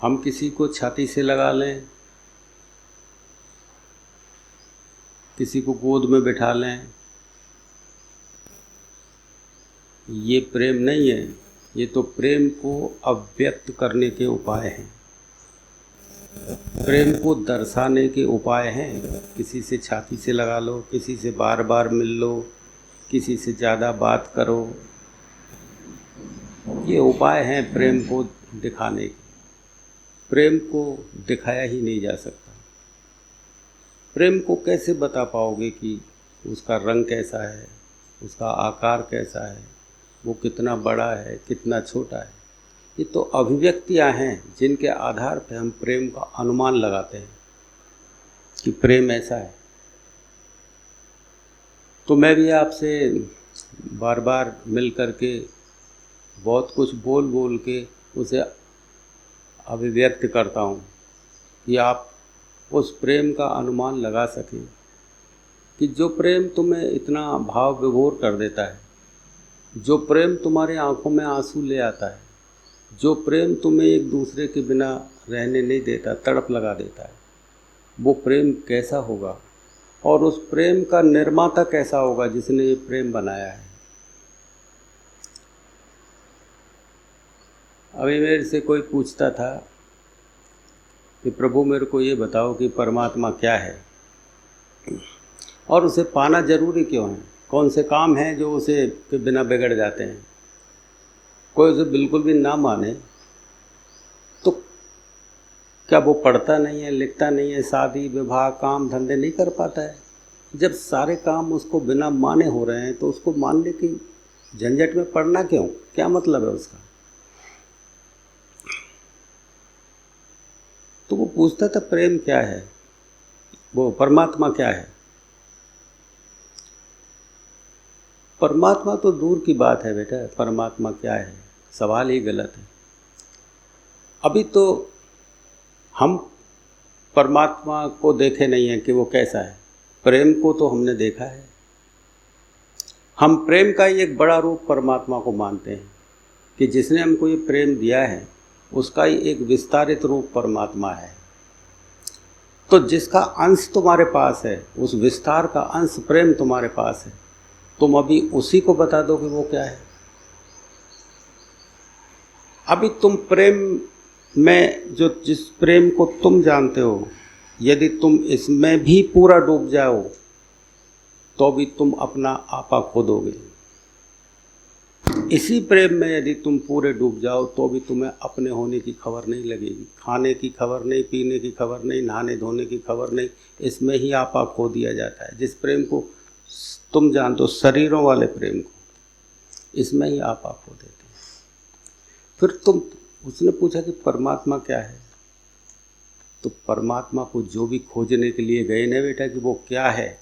हम किसी को छाती से लगा लें, किसी को गोद में बिठा लें, ये प्रेम नहीं है। ये तो प्रेम को अव्यक्त करने के उपाय हैं, प्रेम को दर्शाने के उपाय हैं। किसी से छाती से लगा लो, किसी से बार बार मिल लो, किसी से ज़्यादा बात करो, ये उपाय हैं प्रेम को दिखाने के। प्रेम को दिखाया ही नहीं जा सकता। प्रेम को कैसे बता पाओगे कि उसका रंग कैसा है, उसका आकार कैसा है, वो कितना बड़ा है, कितना छोटा है। ये तो अभिव्यक्तियां हैं जिनके आधार पर हम प्रेम का अनुमान लगाते हैं कि प्रेम ऐसा है। तो मैं भी आपसे बार बार मिल करके बहुत कुछ बोल बोल के उसे अभिव्यक्त करता हूँ कि आप उस प्रेम का अनुमान लगा सकें कि जो प्रेम तुम्हें इतना भाव विभोर कर देता है, जो प्रेम तुम्हारे आंखों में आंसू ले आता है, जो प्रेम तुम्हें एक दूसरे के बिना रहने नहीं देता, तड़प लगा देता है, वो प्रेम कैसा होगा और उस प्रेम का निर्माता कैसा होगा जिसने ये प्रेम बनाया है। अभी मेरे से कोई पूछता था कि प्रभु मेरे को ये बताओ कि परमात्मा क्या है और उसे पाना जरूरी क्यों है, कौन से काम हैं जो उसे के बिना बिगड़ जाते हैं। कोई उसे बिल्कुल भी ना माने तो क्या वो पढ़ता नहीं है, लिखता नहीं है, शादी विवाह काम धंधे नहीं कर पाता है? जब सारे काम उसको बिना माने हो रहे हैं तो उसको मानने की झंझट में पड़ना क्यों, क्या मतलब है उसका? तो वो पूछता था प्रेम क्या है, वो परमात्मा क्या है। परमात्मा तो दूर की बात है बेटा, परमात्मा क्या है सवाल ही गलत है। अभी तो हम परमात्मा को देखे नहीं हैं कि वो कैसा है, प्रेम को तो हमने देखा है। हम प्रेम का ही एक बड़ा रूप परमात्मा को मानते हैं कि जिसने हमको ये प्रेम दिया है उसका ही एक विस्तारित रूप परमात्मा है। तो जिसका अंश तुम्हारे पास है, उस विस्तार का अंश प्रेम तुम्हारे पास है, तुम अभी उसी को बता दो कि वो क्या है। अभी तुम प्रेम में जो जिस प्रेम को तुम जानते हो, यदि तुम इसमें भी पूरा डूब जाओ तो भी तुम अपना आपा खो दोगे। इसी प्रेम में यदि तुम पूरे डूब जाओ तो भी तुम्हें अपने होने की खबर नहीं लगेगी, खाने की खबर नहीं, पीने की खबर नहीं, नहाने धोने की खबर नहीं। इसमें ही आपा खो दिया जाता है। जिस प्रेम को तुम जानते हो, शरीरों वाले प्रेम को, इसमें ही आपा खो देते हैं। फिर उसने पूछा कि परमात्मा क्या है, तो परमात्मा को जो भी खोजने के लिए गए ना बेटा कि वो क्या है,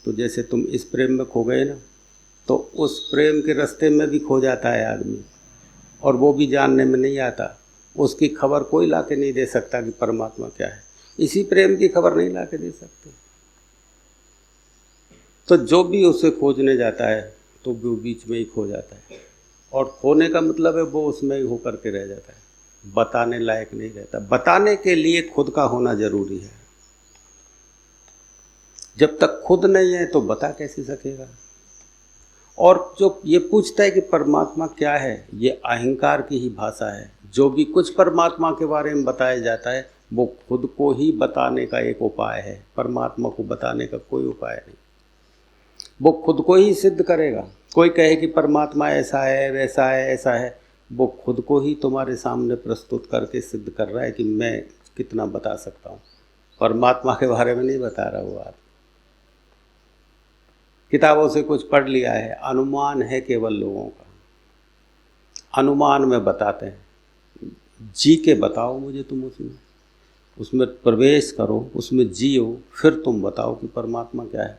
तो जैसे तुम इस प्रेम में खो गए ना, तो उस प्रेम के रास्ते में भी खो जाता है आदमी, और वो भी जानने में नहीं आता। उसकी खबर कोई ला के नहीं दे सकता कि परमात्मा क्या है। इसी प्रेम की खबर नहीं ला के दे सकते। तो जो भी उसे खोजने जाता है तो वो बीच में ही खो जाता है, और खोने का मतलब है वो उसमें ही होकर के रह जाता है, बताने लायक नहीं रहता। बताने के लिए खुद का होना जरूरी है। जब तक खुद नहीं है तो बता कैसे सकेगा। और जो ये पूछता है कि परमात्मा क्या है, ये अहंकार की ही भाषा है। जो भी कुछ परमात्मा के बारे में बताया जाता है वो खुद को ही बताने का एक उपाय है। परमात्मा को बताने का कोई उपाय नहीं, वो खुद को ही सिद्ध करेगा। कोई कहे कि परमात्मा ऐसा है, वैसा है, ऐसा है, वो खुद को ही तुम्हारे सामने प्रस्तुत करके सिद्ध कर रहा है कि मैं कितना बता सकता हूँ। परमात्मा के बारे में नहीं बता रहा वो आदमी। किताबों से कुछ पढ़ लिया है, अनुमान है केवल लोगों का। अनुमान में बताते हैं, जी के बताओ मुझे, तुम उसमें प्रवेश करो, उसमें जियो, फिर तुम बताओ कि परमात्मा क्या है।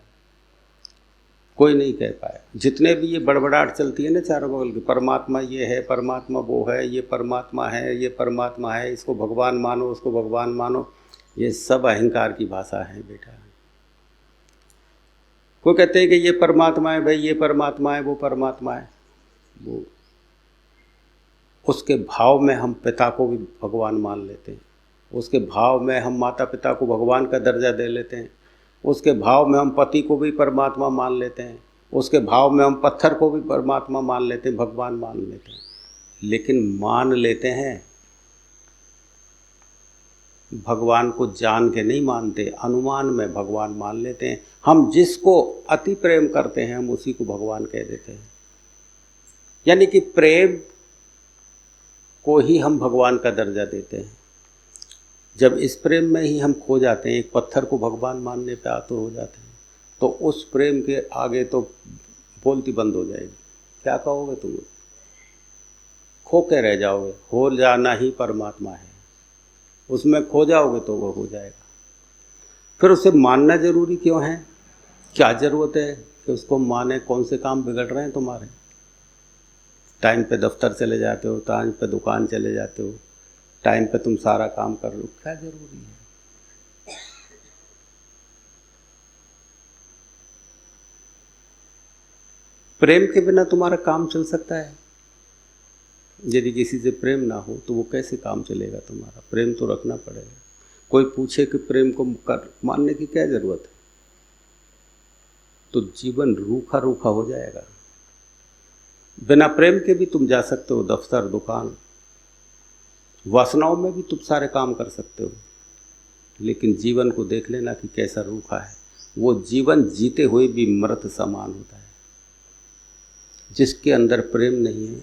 कोई नहीं कह पाया। जितने भी ये बड़बड़ाहट चलती है ना चारों बगल की, परमात्मा ये है, परमात्मा वो है, ये परमात्मा है, ये परमात्मा है, इसको भगवान मानो, उसको भगवान मानो, ये सब अहंकार की भाषा है बेटा। कोई कहते हैं कि ये परमात्मा है, भाई ये परमात्मा है, वो परमात्मा है। वो उसके भाव में हम पिता को भी भगवान मान लेते हैं, उसके भाव में हम माता पिता को भगवान का दर्जा दे लेते हैं, उसके भाव में हम पति को भी परमात्मा मान लेते हैं, उसके भाव में हम पत्थर को भी परमात्मा मान लेते हैं, भगवान मान लेते हैं। लेकिन मान लेते हैं, भगवान को जान के नहीं मानते, अनुमान में भगवान मान लेते हैं। हम जिसको अति प्रेम करते हैं हम उसी को भगवान कह देते हैं। यानी कि प्रेम को ही हम भगवान का दर्जा देते हैं। जब इस प्रेम में ही हम खो जाते हैं, एक पत्थर को भगवान मानने पे आतुर हो जाते हैं, तो उस प्रेम के आगे तो बोलती बंद हो जाएगी। क्या कहोगे तुम? खो के रह जाओगे। हो जाना ही परमात्मा है, उसमें खो जाओगे तो वो हो जाएगा। फिर उसे मानना जरूरी क्यों है? क्या ज़रूरत है कि उसको माने? कौन से काम बिगड़ रहे हैं तुम्हारे? टाइम पे दफ्तर चले जाते हो, टाइम पे दुकान चले जाते हो, टाइम पे तुम सारा काम कर लो, क्या जरूरी है? प्रेम के बिना तुम्हारा काम चल सकता है? यदि किसी से प्रेम ना हो तो वो कैसे काम चलेगा तुम्हारा? प्रेम तो रखना पड़ेगा। कोई पूछे कि प्रेम को मानने की क्या जरूरत है, तो जीवन रूखा रूखा हो जाएगा। बिना प्रेम के भी तुम जा सकते हो दफ्तर, दुकान, वासनाओं में भी तुम सारे काम कर सकते हो, लेकिन जीवन को देख लेना कि कैसा रूखा है। वो जीवन जीते हुए भी मृत समान होता है। जिसके अंदर प्रेम नहीं है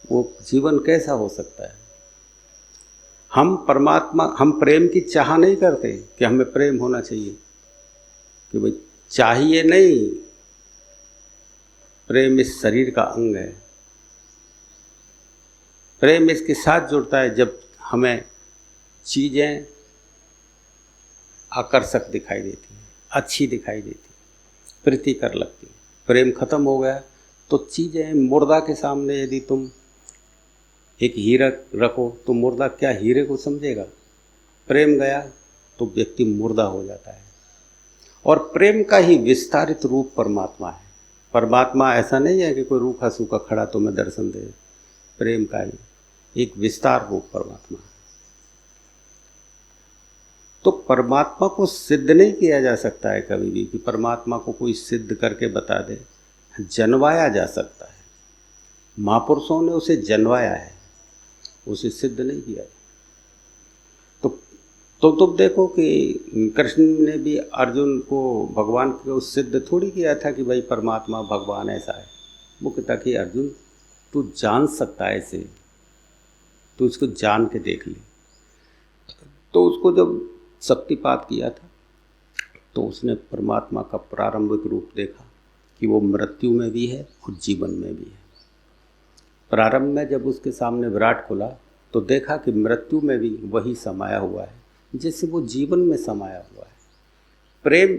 वो जीवन कैसा हो सकता है? हम प्रेम की चाह नहीं करते कि हमें प्रेम होना चाहिए, कि भाई चाहिए नहीं। प्रेम इस शरीर का अंग है। प्रेम इसके साथ जुड़ता है जब हमें चीज़ें आकर्षक दिखाई देती हैं, अच्छी दिखाई देती, प्रीतिकर लगती। प्रेम खत्म हो गया तो चीज़ें, मुर्दा के सामने यदि तुम एक हीरा रखो तो मुर्दा क्या हीरे को समझेगा? प्रेम गया तो व्यक्ति मुर्दा हो जाता है। और प्रेम का ही विस्तारित रूप परमात्मा है। परमात्मा ऐसा नहीं है कि कोई रूखा सूखा खड़ा तुम्हें दर्शन दे। प्रेम का ही एक विस्तार रूप परमात्मा है। तो परमात्मा को सिद्ध नहीं किया जा सकता है कभी भी कि परमात्मा को कोई सिद्ध करके बता दे। जनवाया जा सकता है। महापुरुषों ने उसे जनवाया है, उसे सिद्ध नहीं किया। तो तुम देखो कि कृष्ण ने भी अर्जुन को भगवान को सिद्ध थोड़ी किया था कि भाई परमात्मा भगवान ऐसा है। वो कहता कि अर्जुन तू जान सकता है इसे, तू इसको जान के देख ले। तो उसको जब शक्तिपात किया था तो उसने परमात्मा का प्रारंभिक रूप देखा कि वो मृत्यु में भी है और जीवन में भी है। प्रारंभ में जब उसके सामने विराट खुला तो देखा कि मृत्यु में भी वही समाया हुआ है जैसे वो जीवन में समाया हुआ है। प्रेम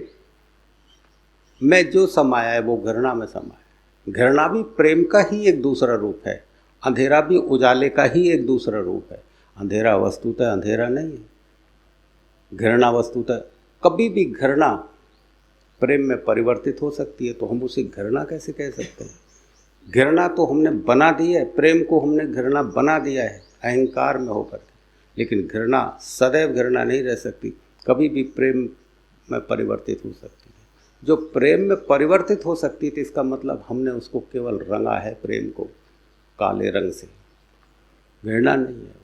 में जो समाया है वो घृणा में समाया है। घृणा भी प्रेम का ही एक दूसरा रूप है। अंधेरा भी उजाले का ही एक दूसरा रूप है। अंधेरा वस्तुतः अंधेरा नहीं है। घृणा वस्तुतः, कभी भी घृणा प्रेम में परिवर्तित हो सकती है, तो हम उसे घृणा कैसे कह सकते हैं? घृणा तो हमने बना दी है, प्रेम को हमने घृणा बना दिया है अहंकार में होकर के। लेकिन घृणा सदैव घृणा नहीं रह सकती, कभी भी प्रेम में परिवर्तित हो सकती है। जो प्रेम में परिवर्तित हो सकती है तो इसका मतलब हमने उसको केवल रंगा है, प्रेम को काले रंग से, घृणा नहीं है।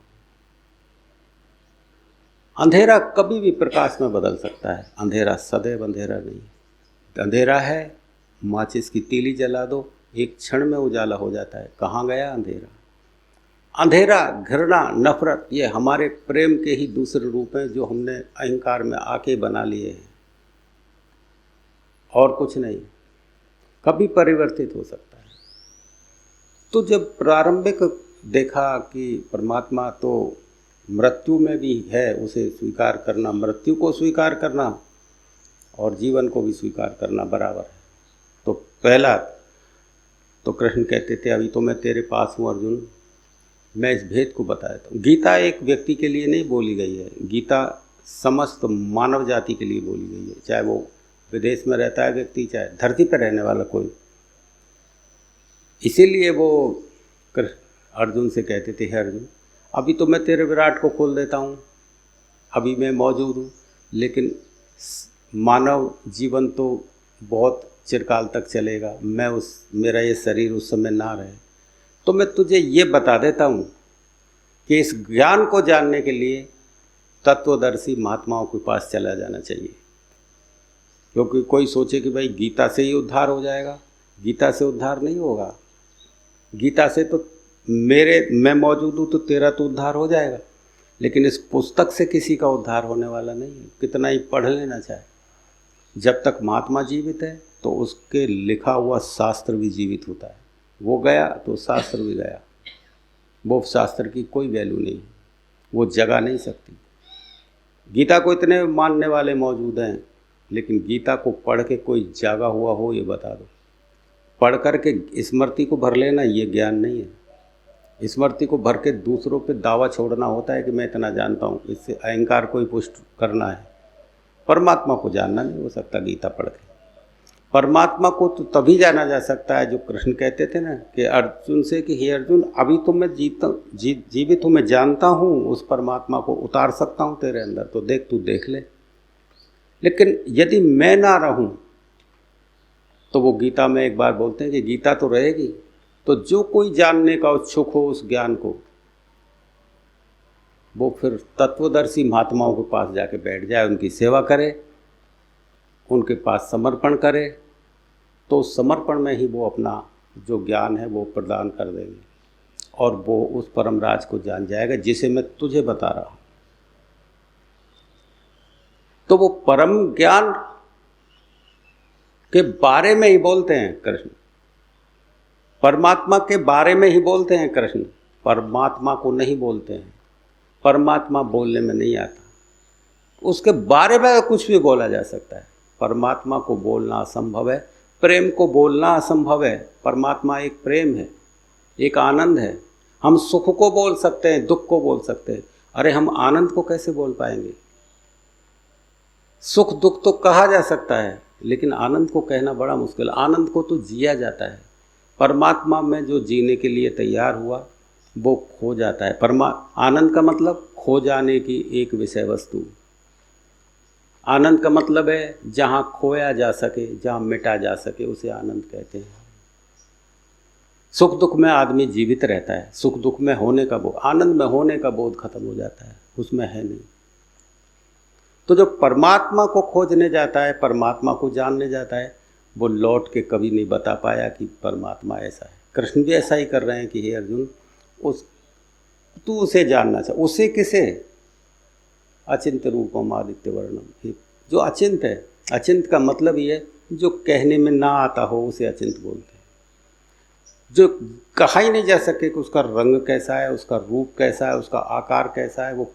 अंधेरा कभी भी प्रकाश में बदल सकता है, अंधेरा सदैव अंधेरा नहीं है। अंधेरा है, माचिस की तीली जला दो, एक क्षण में उजाला हो जाता है। कहाँ गया अंधेरा? अंधेरा, घृणा, नफरत, ये हमारे प्रेम के ही दूसरे रूप हैं जो हमने अहंकार में आके बना लिए हैं, और कुछ नहीं। कभी परिवर्तित हो सकता है। तो जब प्रारंभिक देखा कि परमात्मा तो मृत्यु में भी है, उसे स्वीकार करना, मृत्यु को स्वीकार करना और जीवन को भी स्वीकार करना बराबर है। तो पहला तो कृष्ण कहते थे अभी तो मैं तेरे पास हूँ अर्जुन, मैं इस भेद को बता देता हूँ। गीता एक व्यक्ति के लिए नहीं बोली गई है, गीता समस्त मानव जाति के लिए बोली गई है, चाहे वो विदेश में रहता है व्यक्ति, चाहे धरती पर रहने वाला कोई। इसीलिए वो अर्जुन से कहते थे, हे अर्जुन, अभी तो मैं तेरे विराट को खोल देता हूँ, अभी मैं मौजूद हूँ, लेकिन मानव जीवन तो बहुत चिरकाल तक चलेगा, मेरा ये शरीर उस समय ना रहे, तो मैं तुझे ये बता देता हूँ कि इस ज्ञान को जानने के लिए तत्वदर्शी महात्माओं के पास चला जाना चाहिए। क्योंकि कोई सोचे कि भाई गीता से ही उद्धार हो जाएगा, गीता से उद्धार नहीं होगा। गीता से तो मैं मौजूद हूँ तो तेरा तो उद्धार हो जाएगा, लेकिन इस पुस्तक से किसी का उद्धार होने वाला नहीं है, कितना ही पढ़ लेना चाहे। जब तक महात्मा जीवित है तो उसके लिखा हुआ शास्त्र भी जीवित होता है, वो गया तो शास्त्र भी गया, वो शास्त्र की कोई वैल्यू नहीं है, वो जगा नहीं सकती। गीता को इतने मानने वाले मौजूद हैं, लेकिन गीता को पढ़ के कोई जागा हुआ हो ये बता दो। पढ़ कर के स्मृति को भर लेना ये ज्ञान नहीं है। स्मृति को भर के दूसरों पे दावा छोड़ना होता है कि मैं इतना जानता हूँ, इससे अहंकार को ही पुष्ट करना है। परमात्मा को जानना नहीं हो सकता गीता पढ़ के। परमात्मा को तो तभी जाना जा सकता है जो कृष्ण कहते थे ना कि अर्जुन से कि हे अर्जुन, अभी तो मैं जीवित हूँ, मैं जानता हूँ उस परमात्मा को उतार सकता हूँ तेरे अंदर, तो देख, तू देख ले। लेकिन यदि मैं ना रहूं तो वो गीता में एक बार बोलते हैं कि गीता तो रहेगी, तो जो कोई जानने का उत्सुक हो उस ज्ञान को, वो फिर तत्वदर्शी महात्माओं के पास जाके बैठ जाए, उनकी सेवा करे, उनके पास समर्पण करे, तो समर्पण में ही वो अपना जो ज्ञान है वो प्रदान कर देंगे और वो उस परम राज को जान जाएगा जिसे मैं तुझे बता रहा हूँ। तो वो परम ज्ञान के बारे में ही बोलते हैं कृष्ण, परमात्मा के बारे में ही बोलते हैं कृष्ण, परमात्मा को नहीं बोलते हैं। परमात्मा बोलने में नहीं आता, उसके बारे में कुछ भी बोला जा सकता है। परमात्मा को बोलना असंभव है, प्रेम को बोलना असंभव है। परमात्मा एक प्रेम है, एक आनंद है। हम सुख को बोल सकते हैं, दुख को बोल सकते हैं, अरे हम आनंद को कैसे बोल पाएंगे? सुख दुख तो कहा जा सकता है, लेकिन आनंद को कहना बड़ा मुश्किल। आनंद को तो जिया जाता है। परमात्मा में जो जीने के लिए तैयार हुआ वो खो जाता है। आनंद का मतलब खो जाने की एक विषय वस्तु। आनंद का मतलब है जहाँ खोया जा सके, जहाँ मिटा जा सके, उसे आनंद कहते हैं। सुख दुख में आदमी जीवित रहता है, सुख दुख में होने का बोध, आनंद में होने का बोध खत्म हो जाता है, उसमें है नहीं। तो जो परमात्मा को खोजने जाता है, परमात्मा को जानने जाता है, वो लौट के कभी नहीं बता पाया कि परमात्मा ऐसा है। कृष्ण भी ऐसा ही कर रहे हैं कि हे अर्जुन, तू उसे जानना चाह। उसे किसे? अचिंत रूपम आदित्य वर्णम, जो अचिंत है। अचिंत का मतलब ये है जो कहने में ना आता हो उसे अचिंत बोलते हैं। जो कहा ही नहीं जा सके कि उसका रंग कैसा है, उसका रूप कैसा है, उसका आकार कैसा है, वो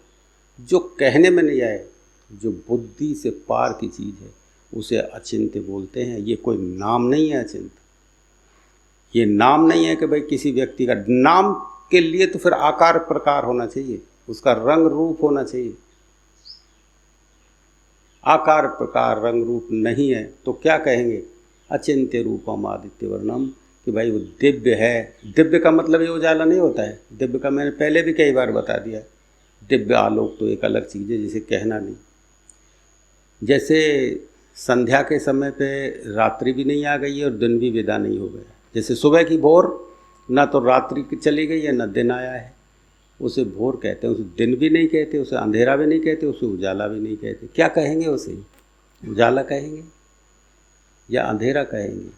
जो कहने में नहीं आए, जो बुद्धि से पार की चीज़ है, उसे अचिंत्य बोलते हैं। ये कोई नाम नहीं है अचिंत्य। ये नाम नहीं है कि भाई किसी व्यक्ति का नाम के लिए तो फिर आकार प्रकार होना चाहिए, उसका रंग रूप होना चाहिए। आकार प्रकार रंग रूप नहीं है तो क्या कहेंगे? अचिंत्य रूपम आदित्य वर्णम, कि भाई वो दिव्य है। दिव्य का मतलब ये उजाला नहीं होता है। दिव्य का मैंने पहले भी कई बार बता दिया। दिव्य आलोक तो एक अलग चीज़ है जिसे कहना नहीं। जैसे संध्या के समय पे रात्रि भी नहीं आ गई है और दिन भी विदा नहीं हो गया। जैसे सुबह की भोर, ना तो रात्रि चली गई है ना दिन आया है, उसे भोर कहते हैं। उसे दिन भी नहीं कहते, उसे अंधेरा भी नहीं कहते, उसे उजाला भी नहीं कहते। क्या कहेंगे उसे? उजाला कहेंगे या अंधेरा कहेंगे?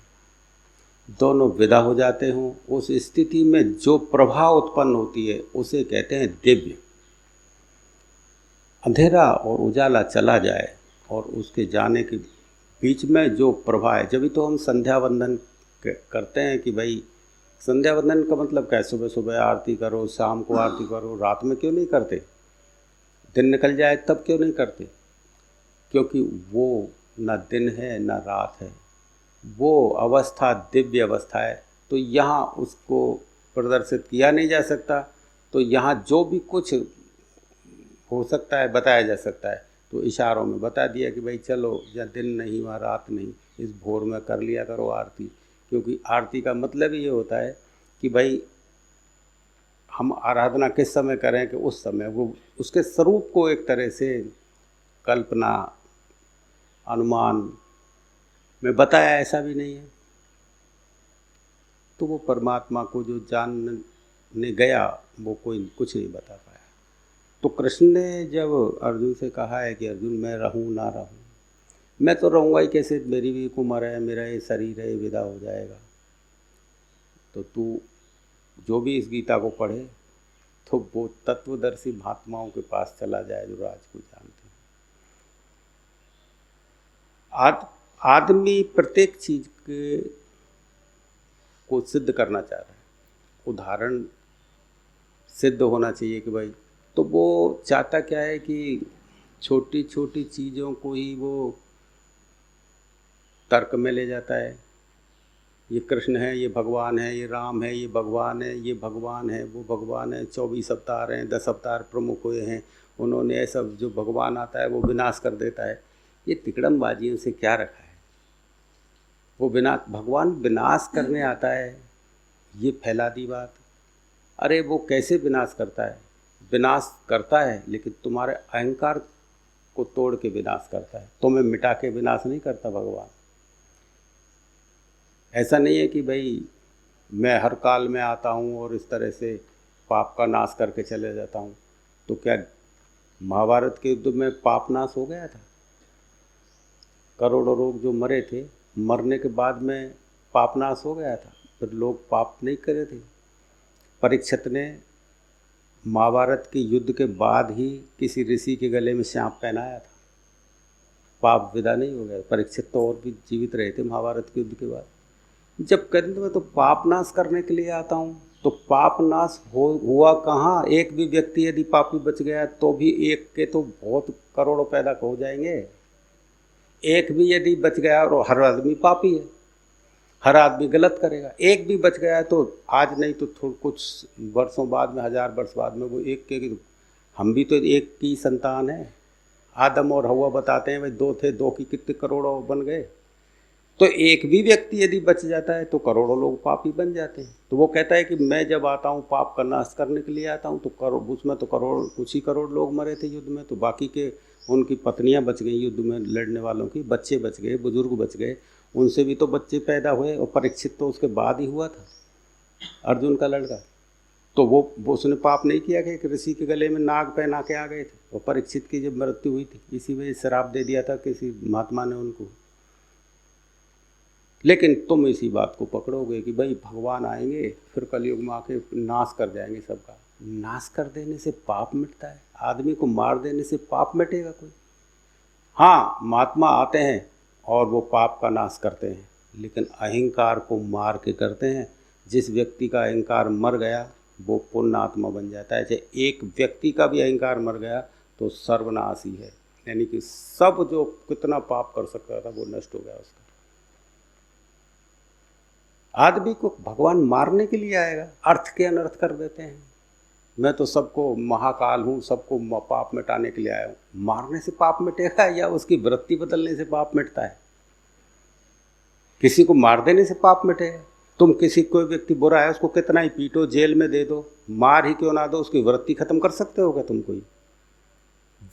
दोनों विदा हो जाते हों, उस स्थिति में जो प्रभा उत्पन्न होती है उसे कहते हैं दिव्य। अंधेरा और उजाला चला जाए और उसके जाने के बीच में जो प्रभा है, जब भी तो हम संध्या वंदन करते हैं कि भाई संध्या वंदन का मतलब क्या है? सुबह सुबह आरती करो, शाम को आरती करो, रात में क्यों नहीं करते? दिन निकल जाए तब क्यों नहीं करते? क्योंकि वो ना दिन है ना रात है, वो अवस्था दिव्य अवस्था है। तो यहाँ उसको प्रदर्शित किया नहीं जा सकता। तो यहाँ जो भी कुछ हो सकता है बताया जा सकता है। तो इशारों में बता दिया कि भाई चलो, या दिन नहीं वहाँ रात नहीं, इस भोर में कर लिया करो आरती। क्योंकि आरती का मतलब ये होता है कि भाई हम आराधना किस समय करें कि उस समय वो उसके स्वरूप को एक तरह से कल्पना अनुमान में बताया ऐसा भी नहीं है। तो वो परमात्मा को जो जानने गया वो कोई कुछ नहीं बता पाया। तो कृष्ण ने जब अर्जुन से कहा है कि अर्जुन मैं रहूं ना रहूं, मैं तो रहूँगा ही कैसे, मेरी भी एक उम्र है, मेरा ये शरीर है, विदा हो जाएगा। तो तू जो भी इस गीता को पढ़े तो वो तत्वदर्शी महात्माओं के पास चला जाए जो राज को जानते हैं। आदमी प्रत्येक चीज को सिद्ध करना चाह रहा है, उदाहरण सिद्ध होना चाहिए कि भाई, तो वो चाहता क्या है कि छोटी छोटी चीज़ों को ही वो तर्क में ले जाता है। ये कृष्ण है, ये भगवान है, ये राम है, ये भगवान है, ये भगवान है, वो भगवान है, 24 अवतार हैं, 10 अवतार प्रमुख हुए हैं, उन्होंने ऐसा जो भगवान आता है वो विनाश कर देता है। ये तिकड़मबाजियों से क्या रखा है? वो भगवान विनाश करने आता है, ये फैला दी बात। अरे वो कैसे विनाश करता है? विनाश करता है लेकिन तुम्हारे अहंकार को तोड़ के विनाश करता है, तुम्हें मिटा के विनाश नहीं करता भगवान। ऐसा नहीं है कि भाई मैं हर काल में आता हूँ और इस तरह से पाप का नाश करके चले जाता हूँ। तो क्या महाभारत के युद्ध में पाप नाश हो गया था? करोड़ों लोग जो मरे थे, मरने के बाद में पाप नाश हो गया था? फिर लोग पाप नहीं करे थे। परीक्षित ने महाभारत के युद्ध के बाद ही किसी ऋषि के गले में सांप पहनाया था, पाप विदा नहीं हो गया। परीक्षित तो और भी जीवित रहे थे महाभारत के युद्ध के बाद। जब कहते मैं तो पाप नाश करने के लिए आता हूँ, तो पाप नाश हुआ कहाँ? एक भी व्यक्ति यदि पापी बच गया तो भी एक के तो बहुत करोड़ों पैदा हो जाएंगे। एक भी यदि बच गया, और हर आदमी पापी है, हर आदमी गलत करेगा, एक भी बच गया तो आज नहीं तो कुछ वर्षों बाद में, 1000 वर्ष बाद में वो एक के, हम भी तो एक की संतान है। आदम और हवा बताते हैं भाई 2 थे, 2 की कितने करोड़ों बन गए। तो एक भी व्यक्ति यदि बच जाता है तो करोड़ों लोग पापी बन जाते हैं। तो वो कहता है कि मैं जब आता हूँ पाप का नाश करने के लिए आता हूँ, तो उसमें तो कुछ ही करोड़ लोग मरे थे युद्ध में, तो बाकी के उनकी पत्नियां बच गई, युद्ध में लड़ने वालों की बच्चे बच गए, बुजुर्ग बच गए, उनसे भी तो बच्चे पैदा हुए। और परीक्षित तो उसके बाद ही हुआ था, अर्जुन का लड़का। तो वो उसने पाप नहीं किया कि एक ऋषि के गले में नाग पहना के आ गए थे। और परीक्षित की जब मृत्यु हुई थी, इसी वजह श्राप दे दिया था किसी महात्मा ने उनको। लेकिन तुम इसी बात को पकड़ोगे कि भाई भगवान आएंगे फिर कलयुग में आके नाश कर जाएंगे सबका। नाश कर देने से पाप मिटता है? आदमी को मार देने से पाप मिटेगा कोई? हाँ, महात्मा आते हैं और वो पाप का नाश करते हैं, लेकिन अहंकार को मार के करते हैं। जिस व्यक्ति का अहंकार मर गया वो पुण्य आत्मा बन जाता है। चाहे एक व्यक्ति का भी अहंकार मर गया तो सर्वनाश ही है, यानी कि सब जो कितना पाप कर सकता था वो नष्ट हो गया उसका। आदमी को भगवान मारने के लिए आएगा, अर्थ के अनर्थ कर देते हैं। मैं तो सबको महाकाल हूँ, सबको पाप मिटाने के लिए आया हूँ। मारने से पाप मिटेगा या उसकी वृत्ति बदलने से पाप मिटता है? किसी को मार देने से पाप मिटेगा? तुम किसी कोई व्यक्ति बुरा है उसको कितना ही पीटो, जेल में दे दो, मार ही क्यों ना दो, उसकी वृत्ति खत्म कर सकते हो क्या तुम? कोई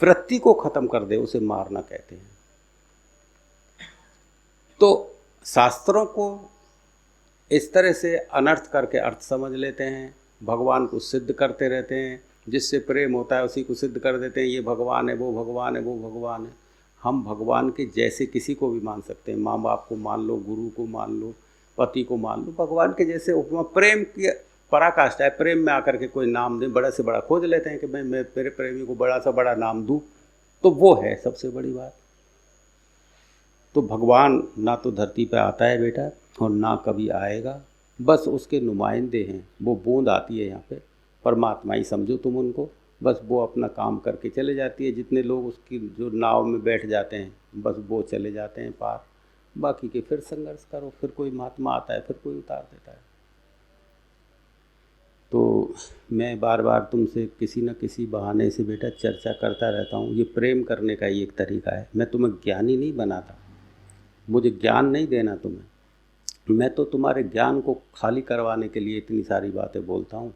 वृत्ति को खत्म कर दे उसे मारना कहते हैं। तो शास्त्रों को इस तरह से अनर्थ करके अर्थ समझ लेते हैं, भगवान को सिद्ध करते रहते हैं। जिससे प्रेम होता है उसी को सिद्ध कर देते हैं, ये भगवान है, वो भगवान है, वो भगवान है। हम भगवान के जैसे किसी को भी मान सकते हैं, माँ बाप को मान लो, गुरु को मान लो, पति को मान लो, भगवान के जैसे उपमा। प्रेम की पराकाष्ठा है, प्रेम में आकर के कोई नाम दे, बड़ा से बड़ा खोज लेते हैं कि मैं मेरे प्रेमी को बड़ा सा बड़ा नाम दूँ, तो वो है सबसे बड़ी बात। तो भगवान ना तो धरती पर आता है बेटा और ना कभी आएगा, बस उसके नुमाइंदे हैं। वो बूंद आती है यहाँ पे, परमात्मा ही समझो तुम उनको, बस वो अपना काम करके चले जाती है। जितने लोग उसकी जो नाव में बैठ जाते हैं बस वो चले जाते हैं पार, बाकी के फिर संघर्ष करो, फिर कोई महात्मा आता है, फिर कोई उतार देता है। तो मैं बार बार तुमसे किसी न किसी बहाने से बेटा चर्चा करता रहता हूँ। ये प्रेम करने का ही एक तरीका है। मैं तुम्हें ज्ञानी नहीं बनाता, मुझे ज्ञान नहीं देना तुम्हें, मैं तो तुम्हारे ज्ञान को खाली करवाने के लिए इतनी सारी बातें बोलता हूँ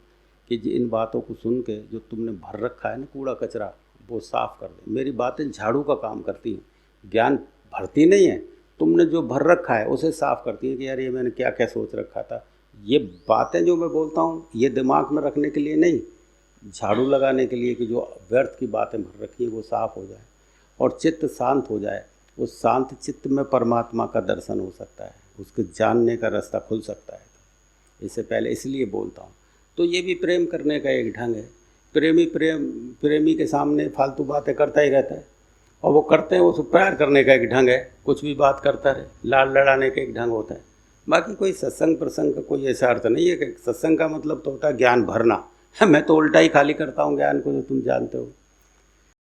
कि इन बातों को सुन के जो तुमने भर रखा है ना कूड़ा कचरा, वो साफ़ कर दे। मेरी बातें झाड़ू का काम करती हैं, ज्ञान भरती नहीं है, तुमने जो भर रखा है उसे साफ़ करती है कि यार ये मैंने क्या क्या सोच रखा था। ये बातें जो मैं बोलता हूँ ये दिमाग में रखने के लिए नहीं, झाड़ू लगाने के लिए, कि जो व्यर्थ की बातें भर रखी हैं वो साफ़ हो जाए और चित्त शांत हो जाए। उस शांत चित्त में परमात्मा का दर्शन हो सकता है, उसके जानने का रास्ता खुल सकता है। इससे पहले इसलिए बोलता हूँ। तो ये भी प्रेम करने का एक ढंग है। प्रेमी के सामने फालतू बातें करता ही रहता है, और वो करते हैं, वो प्यार करने का एक ढंग है, कुछ भी बात करता रहे, लाड़ लड़ाने का एक ढंग होता है। बाकी कोई सत्संग प्रसंग का कोई ऐसा अर्थ नहीं है कि सत्संग का मतलब तो होता है ज्ञान भरना। मैं तो उल्टा ही खाली करता हूँ ज्ञान को, जो तुम जानते हो।